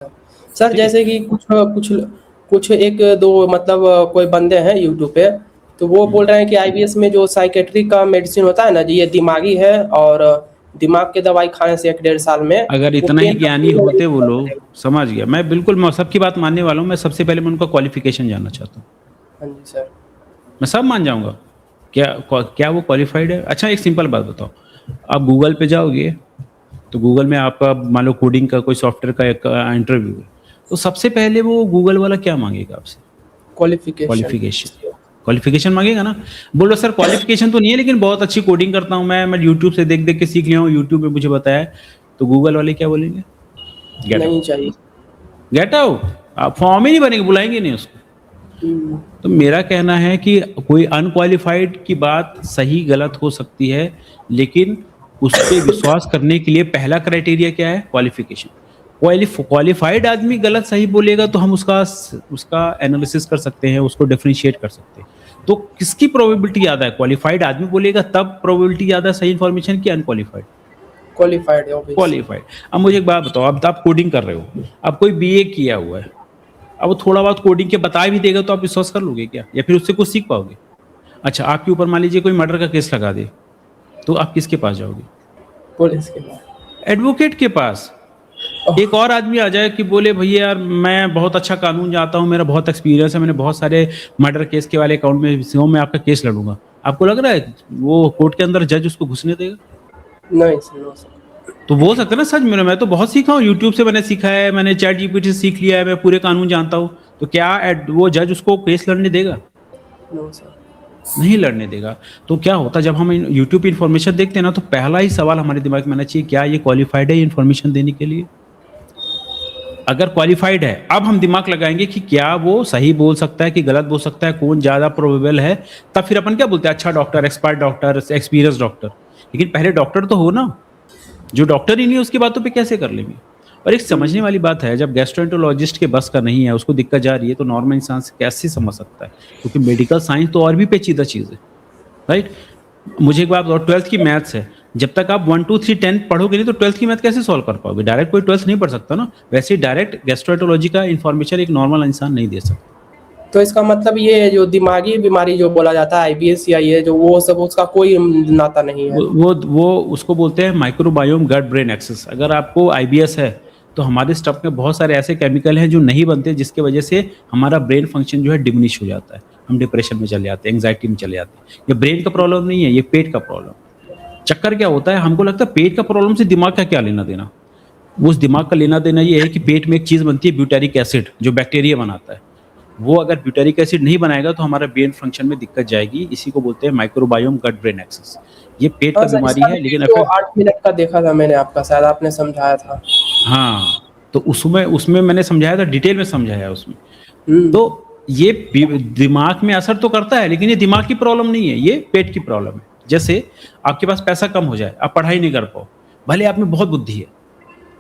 Sir ठीक है। जैसे कि कुछ कुछ कुछ एक दो मतलब कोई बंदे हैं यूट्यूब पे, तो वो बोल रहे हैं कि आईबीएस में जो साइकेट्री का मेडिसिन होता है ना जी, ये दिमागी है और दिमाग के दवाई खाने से 1 डेढ़ साल में अगर वो इतना ही पेन का ज्ञानी फीलिंग नहीं होते वो होता लोग, रहेगा। समझ गया मैं, बिल्कुल मैं सबकी बात मानने वाला हूँ। मैं सबसे पहले मैं उनका क्वालिफिकेशन जानना चाहता हूँ। हाँ जी सर। मैं सब मान जाऊँगा। क्या क्या वो क्वालिफ़ाइड है? अच्छा एक सिंपल बात बताओ, आप गूगल पे जाओगे, तो गूगल में आपका मान लो कोडिंग का कोई सॉफ्टवेयर का एक इंटरव्यू है, तो सबसे पहले वो गूगल वाला क्या माँगेगा आपसे? क्वालिफिकेशन। क्वालिफ़िकेशन। क्वालिफ़िकेशन माँगेगा ना? बोलो सर क्वालिफ़िकेशन तो नहीं है लेकिन बहुत अच्छी कोडिंग करता हूँ मैं यूट्यूब से देख-देख के सीख लिया हूँ, यूट्यूब में मुझे बताया है, तो गूगल वाले क्या बोलेंगे? Get out. नहीं चाहिए। Get out! आप फॉर्म ही नहीं भरेंगे, बुलाएँगे नहीं उसको। हम्म, तो मेरा कहना है कि कोई अनक्वालिफाइड की बात सही गलत हो सकती है, लेकिन उस पे विश्वास करने के लिए पहला क्राइटेरिया क्या है? क्वालिफ़िकेशन। क्वालिफ़ाइड आदमी गलत सही बोलेगा तो हम उसका एनालिसिस कर सकते हैं, उसको डिफरेंशिएट कर सकते हैं। तो किसकी प्रोबेबिलिटी ज़्यादा है? क्वालिफ़ाइड आदमी बोलेगा तब प्रोबेबिलिटी ज़्यादा है सही इन्फॉर्मेशन की अनक्वालिफ़ाइड? क्वालिफाइड है ऑब्वियस। क्वालिफ़ाइड। अब मुझे एक बात बताओ, अब तो आप कोडिंग कर रहे हो, अब कोई बीए किया हुआ है, अब वो थोड़ा बहुत कोडिंग के बता भी देगा तो आप विश्वास कर लोगे क्या? या फिर उससे कुछ सीख पाओगे? अच्छा, आपके ऊपर मान लीजिए कोई मर्डर का केस लगा दे, तो आप किसके पास जाओगे? पुलिस के बाद। एडवोकेट के पास। ओह, एक और आदमी आ जाए कि बोले भैया यार मैं बहुत अच्छा कानून जानता हूँ, मेरा बहुत एक्सपीरियंस है, मैंने बहुत सारे मर्डर केस के वाले अकाउंट में हूँ, मैं आपका केस लड़ूँगा। आपको लग रहा है वो कोर्ट के अंदर जज उसको घुसने देगा? नहीं सर, नो सर। तो बोल सकते हैं ना सच में, मैं तो बहुत सीखा हूँ, यूट्यूब से मैंने सीखा है, मैंने चैट जीपीटी से सीख लिया है, मैं पूरे कानून जानता हूँ। तो क्या वो जज उसको केस लड़ने देगा? No sir. नहीं लड़ने देगा। तो क्या होता है जब हम यूट्यूब पे इन्फॉर्मेशन देखते हैं ना, तो पहला ही सवाल हमारे दिमाग में आना चाहिए, क्या ये क्वालिफाइड है इन्फॉर्मेशन देने के लिए? अगर क्वालिफाइड है, अब हम दिमाग लगाएंगे कि क्या वो सही बोल सकता है कि गलत बोल सकता है, कौन ज़्यादा प्रोबेबल है। तब फिर अपन क्या बोलते हैं, अच्छा doctor, expert doctor, experience doctor. लेकिन पहले डॉक्टर तो हो ना। जो डॉक्टर ही नहीं है उसकी बातों पे कैसे कर लेंगे? और एक समझने वाली बात है, जब गैस्ट्रोएंटरोलॉजिस्ट के बस का नहीं है, उसको दिक्कत जा रही है, तो नॉर्मल इंसान से कैसे समझ सकता है? क्योंकि मेडिकल साइंस तो और भी पेचीदा चीज़ है, राइट? मुझे एक बात बताओ, 12th की मैथ्स है, जब तक आप 1 2 3 10 पढ़ोगे नहीं तो 12th की मैथ कैसे सॉल्व कर पाओगे? डायरेक्ट कोई 12th नहीं पढ़ सकता ना। वैसे ही डायरेक्ट गैस्ट्रोएंटरोलॉजी का इन्फॉर्मेशन एक नॉर्मल इंसान नहीं दे सकता। तो इसका मतलब ये जो दिमागी बीमारी जो बोला जाता है आईबीएस या ये जो वो सब, उसका कोई नाता नहीं है। वो उसको बोलते हैं माइक्रोबायोम गट ब्रेन एक्सेस। अगर आपको आईबीएस है, तो हमारे स्टफ में बहुत सारे ऐसे केमिकल हैं जो नहीं बनते, जिसकी वजह से हमारा ब्रेन फंक्शन जो है डिमिनिश हो जाता है। हम डिप्रेशन में चले जाते हैं, एंग्जायटी में चले जाते हैं। ये ब्रेन का प्रॉब्लम नहीं है, ये पेट का प्रॉब्लम। चक्कर क्या होता है, हमको लगता है पेट का प्रॉब्लम से दिमाग का क्या लेना देना। उस दिमाग का लेना देना ये है कि पेट में एक चीज़ बनती है ब्यूटेरिक एसिड, जो बैक्टीरिया बनाता है। वो अगर ब्यूटेरिक एसिड नहीं बनाएगा तो हमारा ब्रेन फंक्शन में दिक्कत जाएगी। इसी को बोलते हैं माइक्रोबायोम गट ब्रेन एक्सेस। ये पेट हाँ का सर, बीमारी इसका भी है लेकिन वीडियो अफेक्ट। 8 मिनट का देखा था मैंने आपका, शायद आपने समझाया था। हाँ, तो उसमें उसमें मैंने समझाया था, डिटेल में समझाया है उसमें। हम्म। तो ये दिमाग में असर तो करता है, लेकिन ये दिमाग की प्रॉब्लम नहीं है, ये पेट की प्रॉब्लम है। जैसे आपके पास पैसा कम हो जाए, आप पढ़ाई नहीं कर पाओ, भले आप में बहुत बुद्धि है,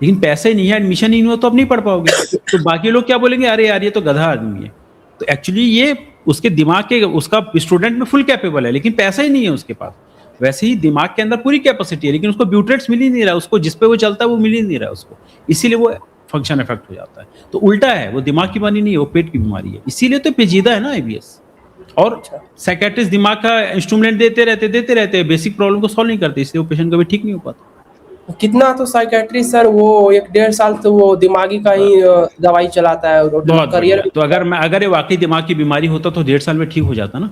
लेकिन पैसे ही नहीं है, एडमिशन ही नहीं हो, तो आप नहीं पढ़ पाओगे। तो बाकी लोग क्या बोलेंगे, अरे यार ये तो गधा आदमी है। तो एक्चुअली ये उसके दिमाग के, उसका स्टूडेंट में फुल कैपेबल है, लेकिन पैसा ही नहीं है उसके पास। वैसे ही दिमाग के अंदर पूरी कैपेसिटी है, लेकिन उसको ब्यूटेट्स मिल ही नहीं रहा, उसको जिस पे वो चलता है वो मिल ही नहीं रहा उसको। इसीलिए वो फंक्शन इफेक्ट हो जाता है। तो उल्टा है, वो दिमाग की बीमारी नहीं है, वो पेट की बीमारी है। इसीलिए तो पेचीदा है ना आईबीएस। और अच्छा। साइकियाट्रिस्ट दिमाग का इंस्ट्रूमेंट देते रहते हैं, बेसिक प्रॉब्लम को सॉल्व नहीं करते, इसलिए वो पेशेंट कभी ठीक नहीं हो पाता। कितना तो साइकेट्रिस्ट सर वो 1 डेढ़ साल तो वो दिमागी का ही दवाई चलाता है और बहुत करियर बढ़िया। भी तो पूरा। अगर ये वाक़ई दिमाग की बीमारी होता तो 1.5 साल में ठीक हो जाता ना,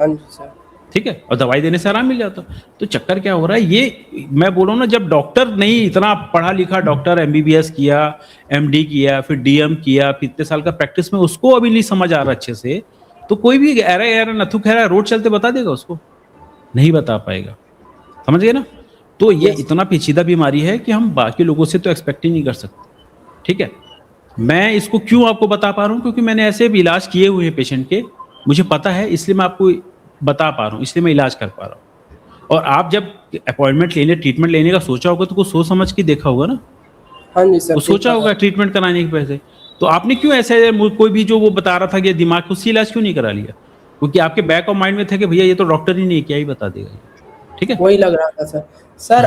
हाँ जी सर। ठीक है? और दवाई देने से आराम मिल जाता। तो चक्कर क्या हो रहा है, ये मैं बोल रहा हूँ ना, जब डॉक्टर नहीं इतना पढ़ा-लिखा डॉक्टर एमबीबीएस किया, एमडी किया, फिर डीएम किया, फिर इतने साल का प्रैक्टिस में उसको अभी नहीं समझ आ रहा अच्छे से, तो कोई भी ऐरा-ऐरा नत्थू खैरा रोड चलते बता देगा उसको? नहीं बता पाएगा। समझ गए ना? तो ये यस। इतना पेचीदा बीमारी है कि हम बाकी लोगों से तो एक्सपेक्ट ही नहीं कर सकते। ठीक है? मैं इसको क्यों आपको बता पा रहा हूँ, क्योंकि मैंने ऐसे भी इलाज किए हुए हैं पेशेंट के, मुझे पता है, इसलिए मैं आपको बता पा रहा हूँ, इसलिए मैं इलाज कर पा रहा हूँ। और आप जब अपॉइंटमेंट लेने, ट्रीटमेंट लेने का सोचा होगा तो कुछ सोच समझ के देखा होगा ना? हाँ जी सर, वो सोचा देखा था। होगा ट्रीटमेंट कराने के पहले। तो आपने क्यों ऐसे कोई भी जो वो बता रहा था कि दिमाग का, उससे इलाज क्यों नहीं करा लिया? क्योंकि आपके बैक ऑफ माइंड में था कि भैया ये तो डॉक्टर ही नहीं है, क्या ही बता देगा ये। ठीक है? वही लग रहा था सर। सर